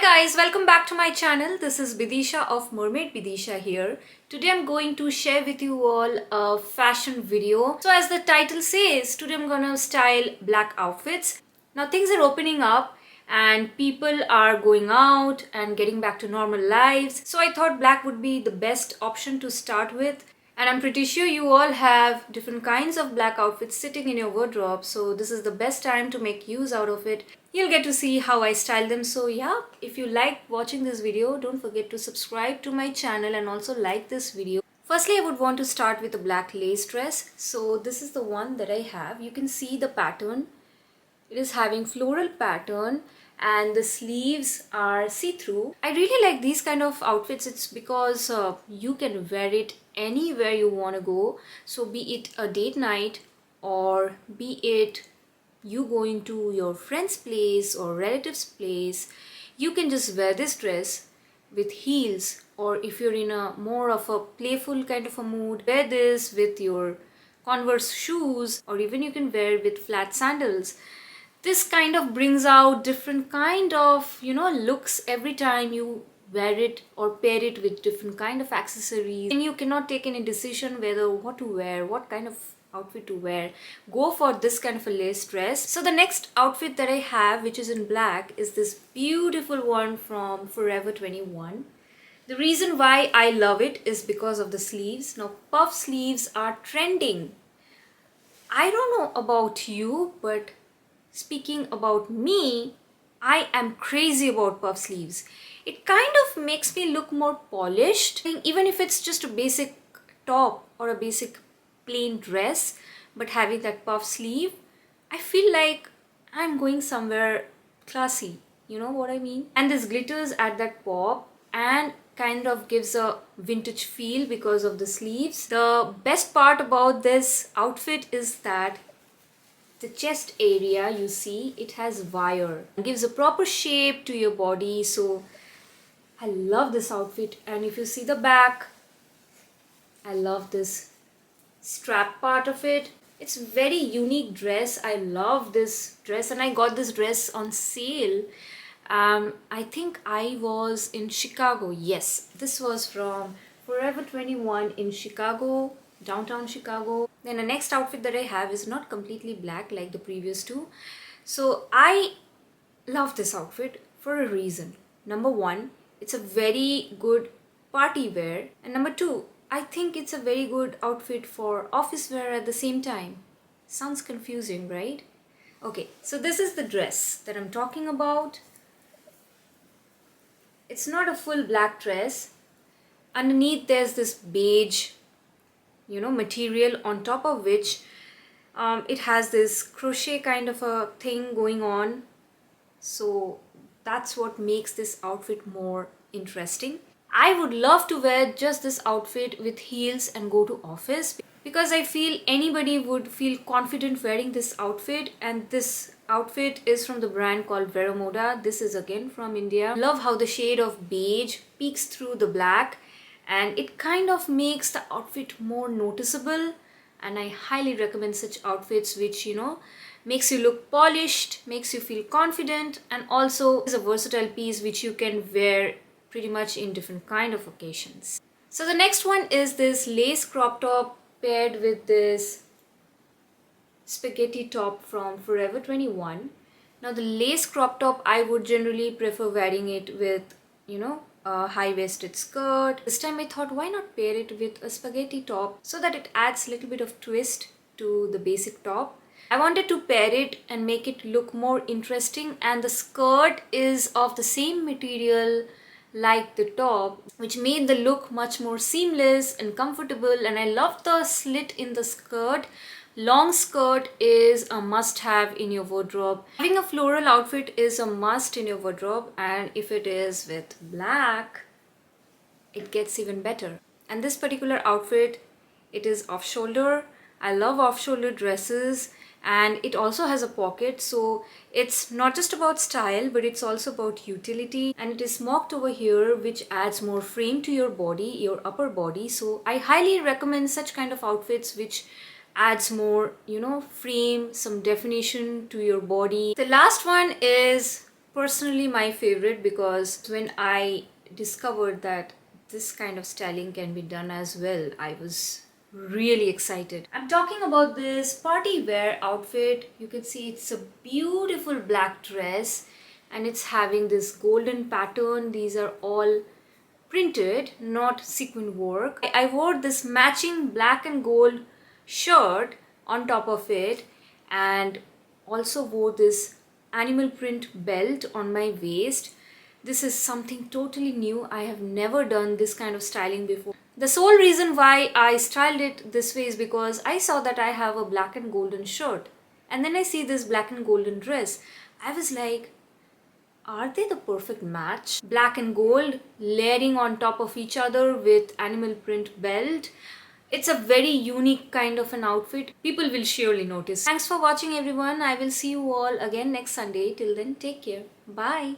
Hi guys, welcome back to my channel. This is Bidisha of Mermaid Bidisha here. Today I'm going to share with you all a fashion video. So as the title says, today I'm gonna style black outfits. Now things are opening up and people are going out and getting back to normal lives. So I thought black would be the best option to start with. And I'm pretty sure you all have different kinds of black outfits sitting in your wardrobe. So this is the best time to make use out of it. You'll get to see how I style them. So yeah, if you like watching this video, don't forget to subscribe to my channel and also like this video. Firstly, I would want to start with a black lace dress. So this is the one that I have. You can see the pattern. It is having floral pattern and the sleeves are see-through. I really like these kind of outfits. It's because you can wear it anywhere you want to go. So be it a date night or be it you going to your friend's place or relative's place, you can just wear this dress with heels, or if you're in a more of a playful kind of a mood, wear this with your Converse shoes, or even you can wear with flat sandals. This kind of brings out different kind of looks every time you wear it or pair it with different kind of accessories, and you cannot take any decision whether what to wear, what kind of outfit to wear. Go for this kind of a lace dress. So the next outfit that I have, which is in black, is this beautiful one from Forever 21. The reason why I love it is because of the sleeves. Now puff sleeves are trending. I don't know about you, but speaking about me, I am crazy about puff sleeves. It kind of makes me look more polished, even if it's just a basic top or a basic plain dress, but having that puff sleeve, I feel like I'm going somewhere classy, you know what I mean? And this glitters at that pop and kind of gives a vintage feel because of the sleeves. The best part about this outfit is that the chest area, you see, it has wire. It gives a proper shape to your body. So I love this outfit. And if you see the back, I love this strap part of it. It's a very unique dress. I love this dress, and I got this dress on sale. I think I was in Chicago. Yes, this was from Forever 21 in Chicago, downtown Chicago. Then the next outfit that I have is not completely black like the previous two. So I love this outfit for a reason. Number one, it's a very good party wear, and number two, I think it's a very good outfit for office wear at the same time. Sounds confusing, right? Okay, so this is the dress that I'm talking about. It's not a full black dress. Underneath there's this beige, material, on top of which it has this crochet kind of a thing going on. So that's what makes this outfit more interesting. I would love to wear just this outfit with heels and go to office, because I feel anybody would feel confident wearing this outfit. And this outfit is from the brand called Vera Moda. This is again from India. Love how the shade of beige peeks through the black, and it kind of makes the outfit more noticeable. And I highly recommend such outfits which makes you look polished, makes you feel confident, and also is a versatile piece which you can wear pretty much in different kind of occasions. So the next one is this lace crop top paired with this spaghetti top from Forever 21. Now the lace crop top, I would generally prefer wearing it with a high-waisted skirt. This time I thought, why not pair it with a spaghetti top so that it adds a little bit of twist to the basic top. I wanted to pair it and make it look more interesting, and the skirt is of the same material like the top, which made the look much more seamless and comfortable. And I love the slit in the skirt. Long skirt is a must-have in your wardrobe. Having a floral outfit is a must in your wardrobe, and if it is with black, it gets even better. And this particular outfit, it is off-shoulder. I love off-shoulder dresses, and it also has a pocket, so it's not just about style, but it's also about utility. And it is smoked over here, which adds more frame to your body, your upper body. So I highly recommend such kind of outfits which adds more frame, some definition to your body. The last one is personally my favorite, because when I discovered that this kind of styling can be done as well, I was really excited. I'm talking about this party wear outfit. You can see it's a beautiful black dress and it's having this golden pattern. These are all printed, not sequin work. I wore this matching black and gold shirt on top of it, and also wore this animal print belt on my waist. This is something totally new. I have never done this kind of styling before. The sole reason why I styled it this way is because I saw that I have a black and golden shirt, and then I see this black and golden dress. I was like, are they the perfect match? Black and gold layering on top of each other with animal print belt. It's a very unique kind of an outfit. People will surely notice. Thanks for watching everyone. I will see you all again next Sunday. Till then, take care. Bye.